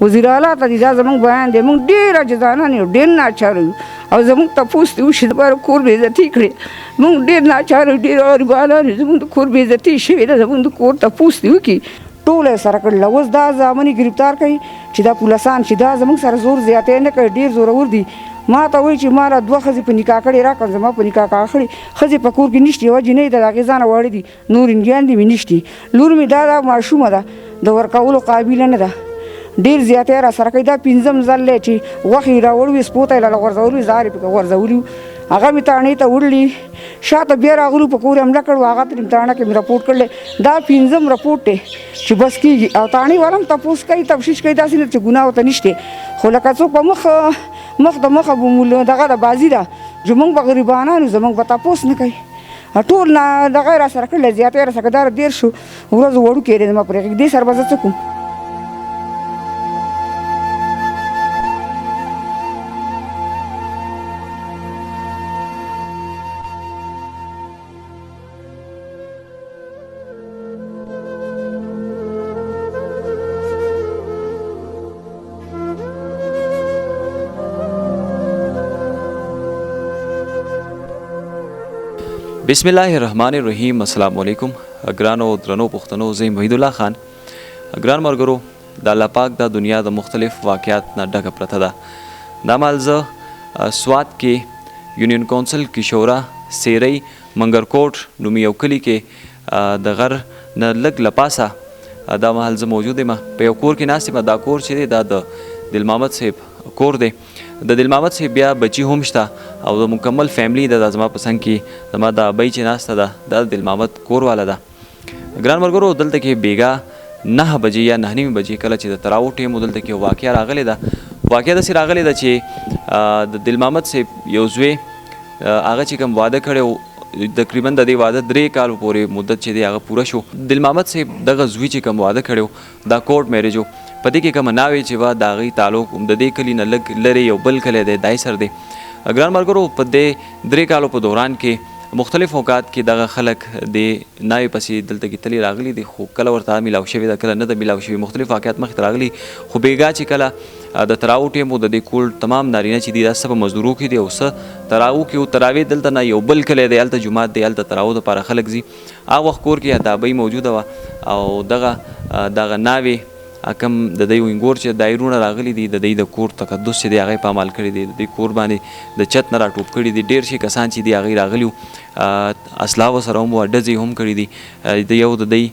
وزیر اعلی ته دا زموږ بیان دی موږ ډېر عاجزانه یو ډېر ناچاره یو او زموږ تپوس دې وشي دپاره کور بې عزتي کړې موږ ډېر ناچاره یو ډېر غریبانان یو زموږ د کور بې عزتي شوې ده زموږ د کور تپوس دې وکړي ټول یې سره کړله اوس دا زامن یې ګرفتار کوي چې دا پولسان چې دا زموږ سره زور زیاتی نه کوي ډېر زورور دي ما ته وایي چې ما را 2 ښځې په نکاح کړې راکړه زما په نکاح کړې ښځې په کور کې نشتې یوه جینۍ ده د هغې ځانه واړه دي نور انډیان دي مې نشتې لور مې دا ماشومه ده د ورکولو قابله نه ده ډېر زیاتی را سره کوي دا 5م ځل دی چې غوښې یې راوړوي سپو ته یې لاله غورځولي زار یې پکې غورځولي هغه مې تاڼې ته وړلي شاته بیا راغلو په کور یې حمله کړو هغه ته تاڼه کې مې رپورټ کړلی دا 5م رپورټ دی چې بس کېږي او تاڼې والا هم تپوس کوي تفتیش کوي داسې نه چې ګناه ورته نشته خو لکه څوک په مخ د مخه به مو دغه د بازي ده زموږ به غریبانانو زموږ به تپوس نه کوي ټول نه دغه را سره کړلی زیاتی را سره دا 13 ورځو وړوکی دی زما پرې دې سره به زه څه کوم بسم الله الرحمن الرحیم السلام علیکم ګرانو درنو پښتنو زه وحید الله خان ګران مرګرو د الله پاک د دنیا د مختلف واقعات نه ډکه پرته ده دا مهال زه سوات کې یونین کونسل کشورا سیری منګرکوټ نومي یو کلي کې د غر نه لږ لپاسه دا مهال زه موجود یم په یو کور کې ناست یم دا کور چې دی دا د دل محمد صاحب کور دی د دل محمد صاحب بیا بچي هم شته او د مکمل فیملی د زما په څنګ کې زما د ابۍ چې ناسته ده دا د دل محمد کور والا ده ګران ملګرو دلته کې بیګا 9 بجې یا 9:30 بجې کله چې د تراو ټیم دلته کې واقعه راغلی ده واقعه داسې راغلی ده چې د دل محمد صاحب یو زوی هغه چې کوم واده کړی تقریبا د دې واده 3 کال پورې مدت چې دی هغه پوره شو دل محمد صاحب دغه زوی چې کوم واده کړی دا کورټ میریج و په دې کې کوم ناوې چې وا د هغې تعلق د دې کلي نه لږ لرې یو بل کلی دی دای سر دی ګران ملګرو په دې 3 کالو په دوران کې مختلف اوقات کې دغه خلک د ناوې پسې دلته کې تلي راغلي دي خو کله ورته میلاو شوي ده کله نه ده میلاو شوي مختلف واقعات مخې ته راغلي خو بیګا چې کله د تراو ټیم د دې کول تمام نارینه چې دي دا څه په مزدورو کې دي او څه تراو کې او تراوې دلته نه یو بل کلی دی هلته جومات دی هلته تراو دپاره خلک ځي هغه وخت کور کې دا ابۍ موجوده وه او دغه ناوې کم د دوی وینګور چې دایرونه راغلي دي د دوی د کور تقدس چې دی هغه په عمل کړی دی د دوی کور باندې د چت نه راټوپ کړي دي ډېر شي کسان چې دی هغه راغلي اسلحه ورسره هم وه ډزې هم کړي دي د یو د دوی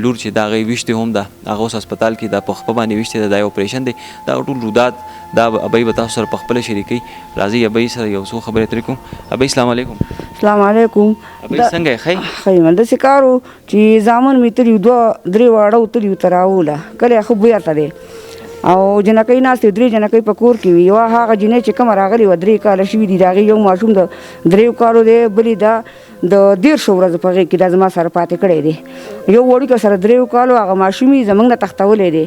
لور چې د هغې ویشتې هم ده هغه اوس هسپتال کې دا په خپه باندې ویشتې ده دا یو اپریشن دی دا ټول رودات دا ابۍ به تاسو سره په خپله شریکوي راځئ ابۍ سره یو څو خبرې ترې کوم ابۍ السلام علیکم السلام علیکم ابۍ څنګه یې ښه ښه یم داسې کار و چې زامن مې تلي 2-3 واړه و تلي و تراوله کله یې ښه بویته دی او جنکۍ ناستې 3 جنکۍ په کور کې وي یوه هغه جنۍ چې کومه راغلې وه 3 کاله شوي دي د هغې یو ماشوم د 3 کالو دی بلې دا د 13 ورځو په غېږ کې دا زما سره پاتې کړی دی یو وړوکی سره 3 کالو هغه ماشوم یې زموږ نه تښتولی دی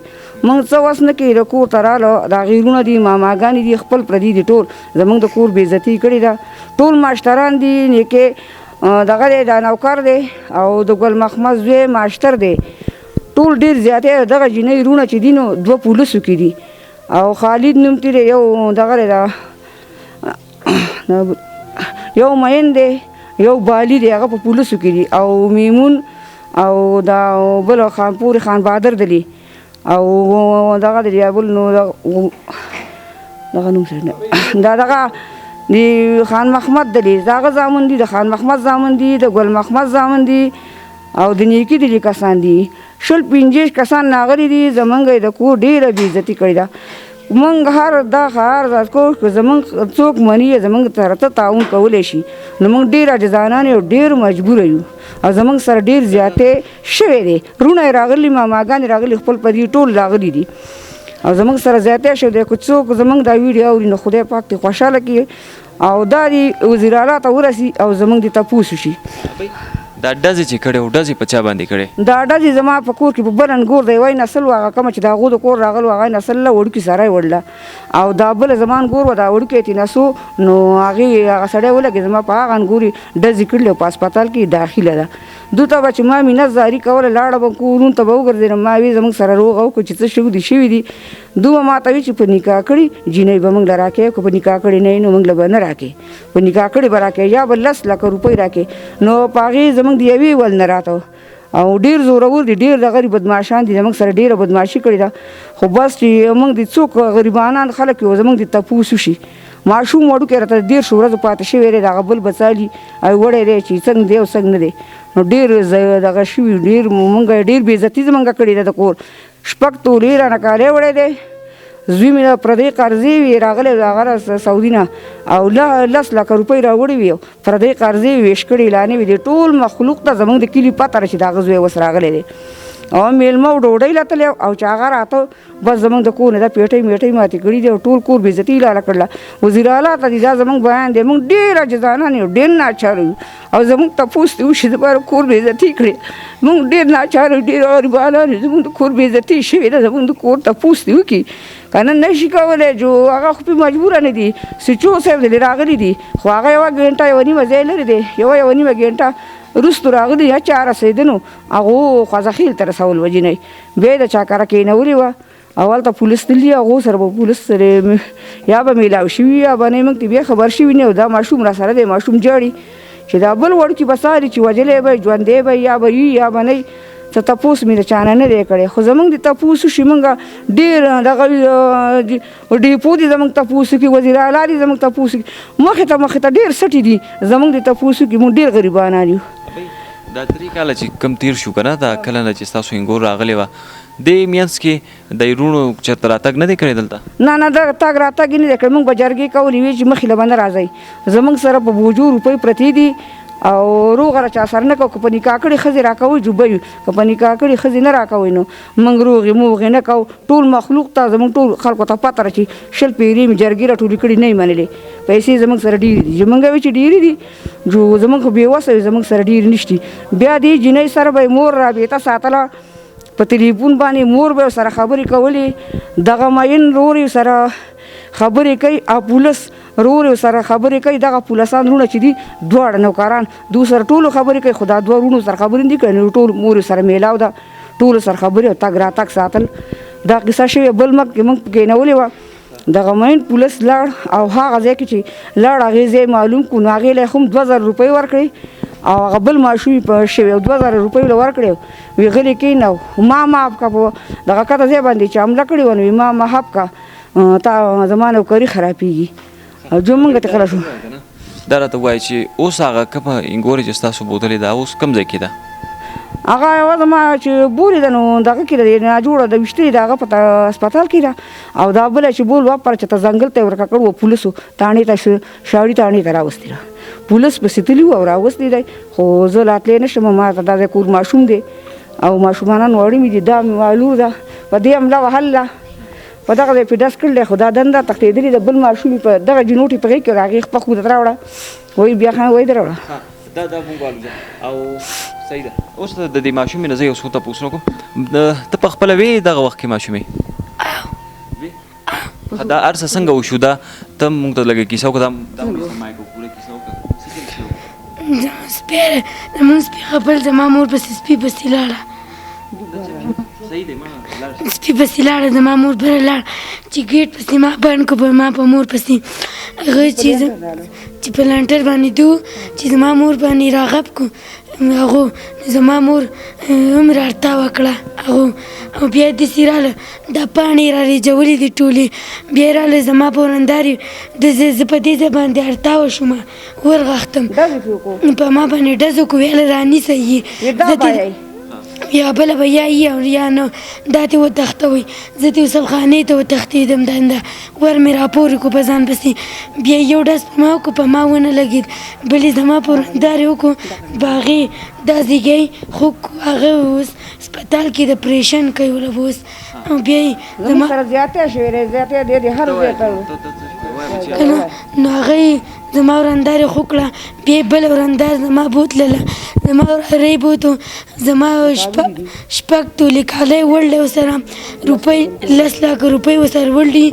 موږ څه وس نه کوي د کور ته راله د هغې وروڼه دي ماماګانې دي خپل پردي دي ټول زموږ د کور بې عزتي کړې ده ټول ماشټران دي نیکې دغه دی دا نوکر دی او د ګل محمد زوی ماشټر دی ټول ډېر زیاتی دغه جینۍ وروڼه چې دي نو 2 پولیسو کې دي او خالد نوم تی دی یو دغه دی یو مین دی یو بالی دی هغه په پولیسو کې دي او میمون او دا بل خانپور خان بهادر دلی او دغه دی بل نو دغه نوم دا دغه د خان محمد دلی دغه زامن دي د خان محمد زامن دي د ګل محمد زامن دي او د نیکي دلی کسان دي 25 کسان راغلي دي زمونږ د کور ډېره بې عزتي کړې ده موږ هر کوو که زمونږ څوک مني زمونږ سره ته تعاون کولی شي نو موږ ډېر عاجزانان یو ډېر مجبوره یو او زمونږ سره ډېر زیاتې شوی دی وروڼه یې راغلي ماماګانې راغلي خپل پردي ټول راغلي دي او زمونږ سره زیاتې شوی دی که څوک زمونږ دا ویډیو اوري نو خدای پاک دې خوشحاله کړي او دا دې وزیر اعلی ته ورسي او زمونږ دې تپوس وشي دا ډزې چې کړې وو ډزې په چا باندې کړې دا ډزې زما په کور کې په بل انګور دی وای نسل و هغه کومه چې د هغو د کور راغلو هغه نسل له وړوکي سره یې وړله او دا بله زما انګور و دا وړوکی یې تېنسو نو هغې هغه سړی ولګېد زما په هغه انګور یې ډزې کړلې او په هسپتال کې داخله ده دوی ته به چې ما مینه زاري کوله لاړه به کورونو ته به وګرځېدم ما وی زموږ سره روغ وکړو چې څه شوي دي دوی به ماته وي چې په نکاح کړي جینۍ به موږ له راکوې که په نکاح کړي نه نو موږ له به نه راکوې په نکاح کړي به راکوې یا به 10 لکه روپۍ راکوې نو په هغې زموږ د یوې ول نه راته او ډېر زورور دي ډېر د غریب بدماشان دي زموږ سره ډېره بدماشي کړې ده خو بس چې موږ د څوک غریبانان خلک یو زموږ د تپوس وشي ماشوم وړوکی راته 13 ورځو پاتې شوی دی د هغه بل بڅالي او وړی دی چې څنګه دی او څنګه نه دی نو ډېر دغه شوي ډېر مونږ ډېر بېعزتي زمونږ کړې ده د کور 6 تولې رانه کالی وړی دی زوی مې د پردۍ قرضې وي راغلی هغه سعودي نه او 10 لکه روپۍ راوړې وي پردۍ قرضې وي ویش کړي اعلانې وي د ټول مخلوق ته زمونږ د کلي پته ده چې د هغه زوی اوس راغلی دی او میلمه او ډوډۍ لتلی او چې هغه راته بس زمونږ د کور نه دا پیټۍ میټۍ ماتې کړي دي او ټول کور بېعزتي لاله کړله وزیر اعلی ته دي دا زمونږ بیان دی موږ ډېر عاجزانان یو ډېر ناچاره یو او زمونږ تپوس دې وشي دپاره کور بېعزتي کړې موږ ډېر ناچاره یو ډېر غریبانان یو زمونږ د کور بېعزتي شوې ده زمونږ د کور تپوس دې وکړي که نه نشي کولی جو هغه خو پې مجبوره نه دي سچو صاحب دلې راغلي دي خو هغه 1 ګنټه 1 نیمه ځای لرې دی 1 نیمه ګنټه وروستو راغلي یا چا رسېدنو هغو خوځخیل ته رسول وجنۍ بیا یې د چا کره کېنولې وه او هلته پولیس تللي هغو سره به پولیس سره یا به میلاو شوي یا به نه موږ ته بیا خبر شوي نه دا ماشوم را سره دی ماشوم جاړي چې دا بل وړوکي به څاري چې وژلی به ژوندی به یا به وي یا به نه څه تپوس مې د چا نه دی کړی خو زموږ د تپوس وشي موږ ډېر دغه ډیپو دي زموږ تپوس کې وزیر اعلی دي زموږ تپوس کې مخې ته ډېر سټي دي زموږ د تپوس کې موږ ډېر غریبانان یو دا 3 کاله چې کم تیر شو که نه دا کله نه چې ستاسو انګور راغلی وه دې منځ کې د وروڼو چېرته راتګ نه دی کړی دلته نه دغه تګ راتګ یې نه دی کړی موږ به جرګې کولې وي چې مخې له به نه راځئ زموږ سره په بوجو روپۍ پرتې دي او روغه را چا سره نه کوو که په نکاح کړې ښځې راکوئ جوبه وي که په نکاح کړې ښځې نه راکوئ نو موږ روغې موغې نه کوو ټول مخلوق ته زموږ ټول خلکو ته پته ده چې 100 پیرې مې جرګې راټولې کړي نه یې منلې پیسې زموږ سره ډېرې دي زموږ وی چې ډېرې دي جو زموږ خو بېوسه وي زموږ سره ډېرې نشتي بیا دې جینۍ سره به یې مور رابطه ساتله په تلیفون باندې مور به سره خبرې کولې دغه مین رور سره خبرې کوي او پولیس رور سره خبرې کوي دغه پولیسان رونه چې دي دواړه نوکران دو سره ټولو خبرې کوي خو دا 2 رونو سره خبرې نه دي کوي ټول مور سره میلاو ده ټولو سره خبرې او تګ راتګ ساتل دا قصه شوې بل مک کې موږ کېنولې وه دغه مین پولیس لاړ او هغه ځای کې چې لاړ هغې ځای معلوم کړو نو هغې له هم 2000 روپۍ ورکړې او هغه بل ماشوم په شوی 2000 روپۍ له ورکړې وی غلی کېناو ما معاف کا په دغه کته ځای باندې چې حمله کړې وه نو ما معاف کا تا زما نوکري خرابېږي او جو مونږ ته کله شو دا راته ووایي چې اوس هغه کومه انګورې چې ستاسو بوتلې ده اوس کوم ځای کې ده هغه یوه زما چې بورې ده نو دغه کې ده ناجوړه د ویشتلې ده هغه په هسپتال کې ده او دا بله چې بول واپره چې ته ځنګل ته یې ورکه کړو پولیسو تاڼې ته شاړي تاڼې ته راوستې ده پولیس پسې تلي وو او راوستې دی خو زه لا تللی نه شم ما ته دا ځای کور ماشوم دی او ماشومانان وړي مې دي دا مې معلوم ده په دې حمله وهله په دغه ځای پې ډز کړلی خو دا دنده تښتېدلې د بل ماشوم په دغه جنوټې په غېږ کې هغې خپه خو درته راوړه وایي بیا خان وایي دراوړه دا مونږ او صحیح ده اوس د دې ماشومې نه زه یو څه تپوس وکړم ته په خپله وې دغه وخت کې ماشومې دا هر څه څنګه وشو دا ته مونږ ته لږه کیسه وکړه دا مایکو پوره کیسه وکړه زمونږ سپي خپل زما مور پسې سپي پسې لاړه سپي پسې لاړه زما مور بره لاړه چې ګیټ پسې ما بند کړو ما په مور پسې هغه چې په لنټر باندې دو چې زما مور باندې راغب کړو هغو زما مور هم رارتا وکړه هغو او بیا داسې راله دا پاڼې را رېجولې دي ټولې بیا راله زما په ورندارې زه په دې ځای باندې ارتا وشوم ورغښتم په ما باندې ډز وکړو ویله رانیسه یې یا بله به یا یي او یا نه دا ترې وتښتوئ زه ترې وسلخانې ته وتښتېدم دنده ور مې راپورې کړو په ځان پسې بیا یو ډز په ما وکړو په ما ونه لګېد بل یې زما په ورندارې وکړو په هغې دا زیږی خو هغه اوس هسپتال کې د اپریشن کوي اوس او بیا یې زموږ سره زیاتی شوې دی زیاتی دی هر ځای ته کنه نو هغه زما ورندار خو کړه بیا بل ورندار زما بوتلله زما وراره بوتو زما شپږ تولې کالی وړلی ورسره روپۍ 10 لکه روپۍ ورسره وړلي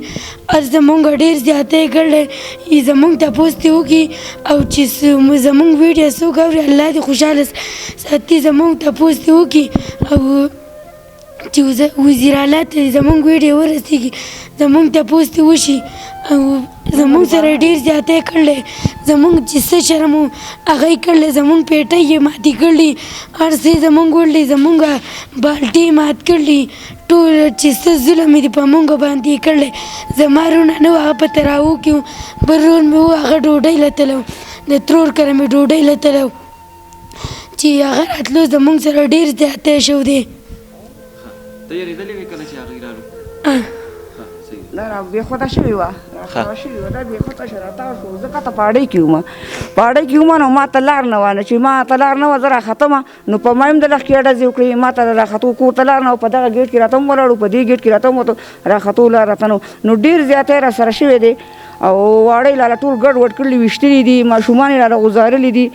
او زمونږ ډېر زیاتی کړلی زمونږ تپوس دې وکړي او چې زمونږ ویډیو څوک اوري الله دې خوشحاله ساتي زمونږ تپوس دې وکړي او چې وزیر اعلی ته زمونږ ویډیو ورسېږي زمونږ تپوس دې وشي او زمونږ سره ډېر زیاتی کړلی زمونږ چې څه شرم و هغه یې کړلی زمونږ پیټۍ یې ماتې کړلي هر څه یې زمونږ وړلي زمونږ بالټۍ یې مات کړلي ټول چې څه ظلم یې په مونږ باندې یې کړلی زما رونه نه و هغه په تراو کې و بل رور مې و هغه ډوډۍ له تللی و د ترور کره مې ډوډۍ له تللی و چې هغه راتلو زمونږ سره ډېر زیاتی شو دی ته یېرېدلې وې کله چې هغوی رالو دا را بېخوده شوې وه راخوده شوې وه دا بېخوده شوه راتاو شو زه کته پاړۍ کې وم پاړۍ کې وم نو ما ته لار نه وه نو چې ما ته لار نه وه زه راختمه نو په ما هم د لښکې ډزې وکړې ما ته راختو کور ته لار نه وه په دغه ګیټ کې راته هم ولاړو په دې ګیټ کې راته هم راختو لار راته نه نو ډېر زیاتی را سره شوی دی او واړه یې لاله ټول ګډ وډ کړلي ویشتلي دي ماشومان یې لاله غوځارلي دي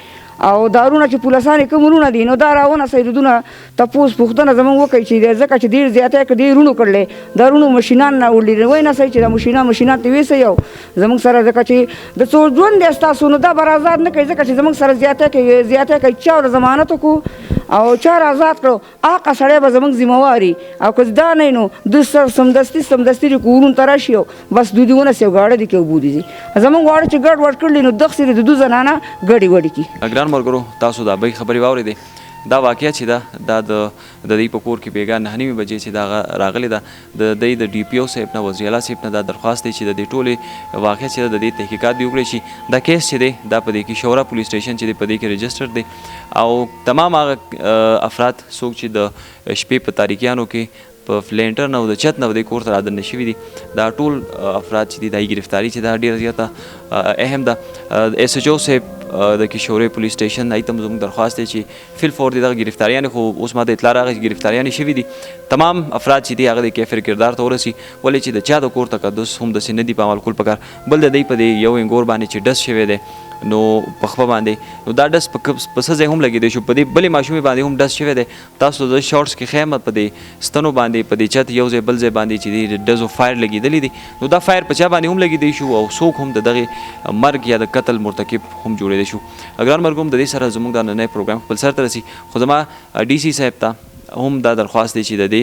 او دارونه چې پولیسانې کوم ورونه دي نو دا راونه سیدونه تپوس پوښتنه زموږ وکړي چې ځکه چې ډېر زیاتی که دې رونو کړلی دا رونو مشینان نه وړلي وایي نه صحیح چې دا مشینان ته ویسئ او زموږ سره ځکه چې د څو ژوند دی ستاسو نو دا به آزاد نه کوي ځکه چې زموږ سره زیاتی کوي چا ور ضمانت وکړو او چا آزاد کړو هغه سړی به زموږ ذمهواري او که دا نه نو د سمدستي دې کورونو ته راشي او بس دوی دې ونسي او گاډه دې کې وبودي زموږ واړه چې ګډ وډ کړلي نو دغسې د دو زنانه ګډې وډې کړي ګران ملګرو تاسو د ابۍ خبرې واورېدې دا واقعه چې ده دا د دوی په کور کې بېګا 9:30 بجې چې دا راغلې ده د دوی د ډي پي او صاحب نه وزیر اعلی صاحب نه دا درخواست دی چې د دې ټولې واقعه چې ده د دې تحقیقات دې وکړی شي دا کیس چې دی دا په دې کې شورا پولیس سټیشن چې دی په دې کې رجسټر دی او تمام هغه افراد څوک چې د شپې په تاریکیانو کې په فلینټر نه او د چت نه د کور ته رادنه شوي دي دا ټول افراد چې دي دا ګرفتاري چې دا ډېره زیاته اهم ده ایس ایچ او صاحب د کشورې پولیس سټیشن هغې ته هم زموږ درخواست دی چې فل فور دي دغه ګرفتاریانې خو اوس ما د اطلاع راغی چې ګرفتاریانې شوي دي تمام افراد چې دي هغه د کیفر کردار ته ورسي ولې چې د چا د کور تقدس هم داسې نه دي په عمل کول پکار بل د دوی په دې یو انګور باندې چې ډس شوی دی نو په خپه باندې نو دا ډس په څه ځای هم لګېدی شو په دې بلې ماشومې باندې هم ډس شوی دی تاسو د شارټس کې ښیم په دې ستنو باندې په دې چت یو ځای بل ځای باندې چې د ډزو فایر لګېدلی دي نو دا فایر په چا باندې هم لګېدی شو او څوک هم د دغې مرګ یا د قتل مرتکب هم جوړېدی شو ګران ملګرو د دې سره زموږ دا نننی پروګرام خپل سر ته رسي خو زما ډي سي صاحب ته هم دا درخواست دی چې د دې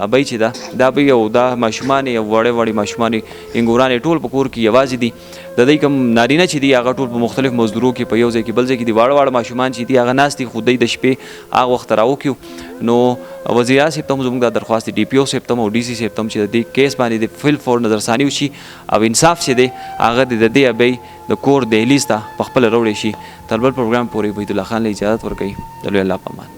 ابۍ چې ده دا ابۍ او دا ماشومانې او وړې ماشومانې انګورانې ټول په کور کې یوازې دي د دوی کوم نارینه چې دي هغه ټول په مختلف مزدورو کې په یو ځای کې بل ځای کې دي واړه ماشومان چې دي هغه ناست دي خو دوی د شپې هغه وخت راوکړو نو وزیر اعلی صاحب ته هم زموږ دا درخواست دی ډي پي او صاحب ته هم او ډي سي صاحب ته هم چې د دې کیس باندې د فل فور نظرثاني وشي او انصاف چې دی هغه د دې ابۍ د کور دهلیز ته په خپله راوړی شي تر بل پروګرام پورې وحید الله خان له اجازت ورکوي د لوی الله په امان